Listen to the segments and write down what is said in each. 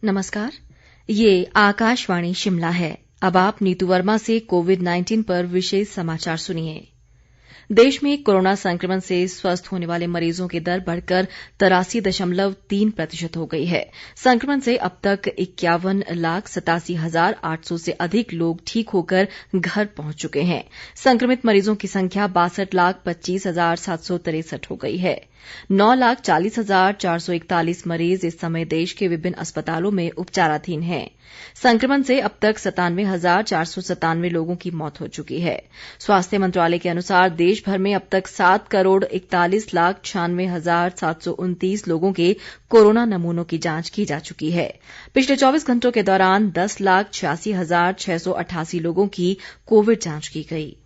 नमस्कार, ये आकाशवाणी शिमला है। अब आप नीतू वर्मा से कोविड-19 पर विशेष समाचार सुनिए। देश में कोरोना संक्रमण से स्वस्थ होने वाले मरीजों की दर बढ़कर 83.3% हो गई है। संक्रमण से अब तक 51,87,800 से अधिक लोग ठीक होकर घर पहुंच चुके हैं। संक्रमित मरीजों की संख्या 62,25,763 हो गई है। 9,40,441 मरीज इस समय देश के विभिन्न अस्पतालों में उपचाराधीन हैं। संक्रमण से अब तक 97,497 लोगों की मौत हो चुकी है। स्वास्थ्य मंत्रालय के अनुसार देश भर में अब तक 7,41,96,729 लोगों के कोरोना नमूनों की जांच की जा चुकी है। पिछले 24 घंटों के दौरान 10,86,688 लोगों की कोविड जांच की गई।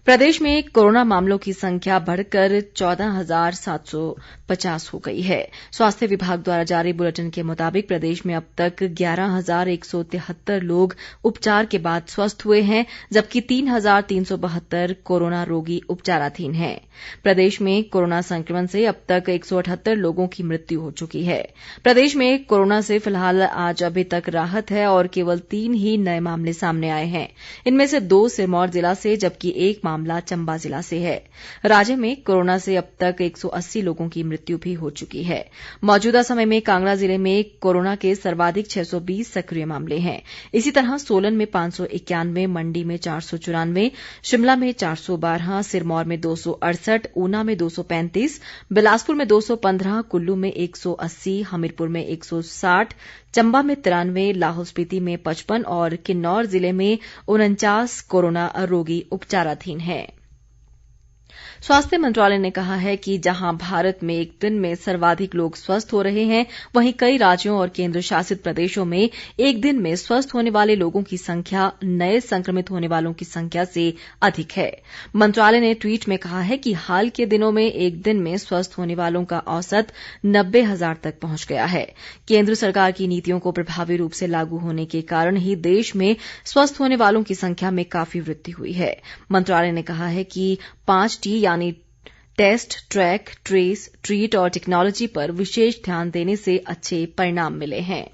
प्रदेश में कोरोना मामलों की संख्या बढ़कर 14,750 हो गई है। स्वास्थ्य विभाग द्वारा जारी बुलेटिन के मुताबिक प्रदेश में अब तक 11,173 लोग उपचार के बाद स्वस्थ हुए हैं, जबकि 3,372 कोरोना रोगी उपचाराधीन हैं। प्रदेश में कोरोना संक्रमण से अब तक 178 लोगों की मृत्यु हो चुकी है। प्रदेश में कोरोना से फिलहाल आज अभी तक राहत है और केवल 3 ही नए मामले सामने आए हैं। इनमें से 2 सिरमौर जिला से जबकि 1 मामला चंबा जिला से है। राज्य में कोरोना से अब तक 180 लोगों की मृत्यु भी हो चुकी है। मौजूदा समय में कांगड़ा जिले में कोरोना के सर्वाधिक 620 सक्रिय मामले हैं। इसी तरह सोलन में 591, मंडी में 494, शिमला में 412, सिरमौर में 268, ऊना में 235, बिलासपुर में 215, कुल्लू में 180, हमीरपुर में 160, चंबा में 93, लाहौल स्पीति में 55 और किन्नौर जिले में 49 कोरोना रोगी उपचाराधीन हैं। स्वास्थ्य मंत्रालय ने कहा है कि जहां भारत में एक दिन में सर्वाधिक लोग स्वस्थ हो रहे हैं, वहीं कई राज्यों और केंद्र शासित प्रदेशों में एक दिन में स्वस्थ होने वाले लोगों की संख्या नए संक्रमित होने वालों की संख्या से अधिक है। मंत्रालय ने ट्वीट में कहा है कि हाल के दिनों में एक दिन में स्वस्थ होने वालों का औसत 90,000 तक पहुंच गया है। केंद्र सरकार की नीतियों को प्रभावी रूप से लागू होने के कारण ही देश में स्वस्थ होने वालों की संख्या में काफी वृद्धि हुई है। मंत्रालय ने कहा है कि 5T यानी टेस्ट, ट्रैक, ट्रेस, ट्रीट और टेक्नोलॉजी पर विशेष ध्यान देने से अच्छे परिणाम मिले हैं।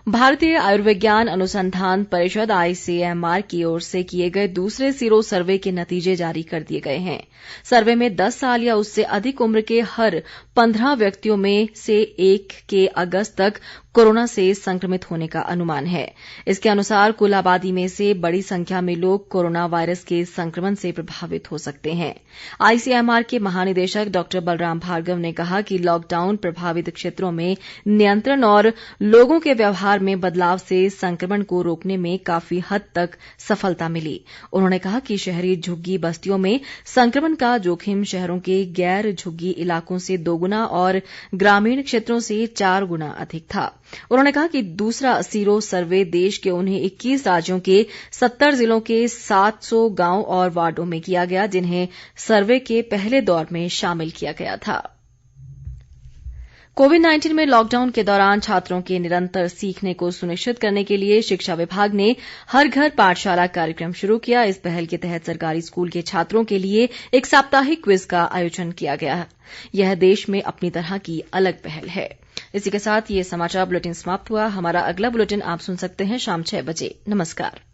भारतीय आयुर्विज्ञान अनुसंधान परिषद ICMR की ओर से किए गए दूसरे सीरो सर्वे के नतीजे जारी कर दिए गए हैं। सर्वे में 10 साल या उससे अधिक उम्र के हर 15 व्यक्तियों में से 1 के अगस्त तक कोरोना से संक्रमित होने का अनुमान है। इसके अनुसार कुल आबादी में से बड़ी संख्या में लोग कोरोना वायरस के संक्रमण से प्रभावित हो सकते हैं। ICMR के महानिदेशक डॉ बलराम भार्गव ने कहा कि लॉकडाउन प्रभावित क्षेत्रों में नियंत्रण और लोगों के व्यवहार में बदलाव से संक्रमण को रोकने में काफी हद तक सफलता मिली। उन्होंने कहा कि शहरी झुग्गी बस्तियों में संक्रमण का जोखिम शहरों के गैर झुग्गी इलाकों से 2 गुना और ग्रामीण क्षेत्रों से 4 गुना अधिक था। उन्होंने कहा कि दूसरा सीरो सर्वे देश के उन्हें 21 राज्यों के 70 जिलों के 700 गांव और वार्डों में किया गया, जिन्हें सर्वे के पहले दौर में शामिल किया गया था। कोविड-19 में लॉकडाउन के दौरान छात्रों के निरंतर सीखने को सुनिश्चित करने के लिए शिक्षा विभाग ने हर घर पाठशाला कार्यक्रम शुरू किया। इस पहल के तहत सरकारी स्कूल के छात्रों के लिए एक साप्ताहिक क्विज का आयोजन किया गया। यह देश में अपनी तरह की अलग पहल है। इसी के साथ ये समाचार बुलेटिन समाप्त हुआ। हमारा अगला बुलेटिन आप सुन सकते हैं शाम 6 बजे। नमस्कार।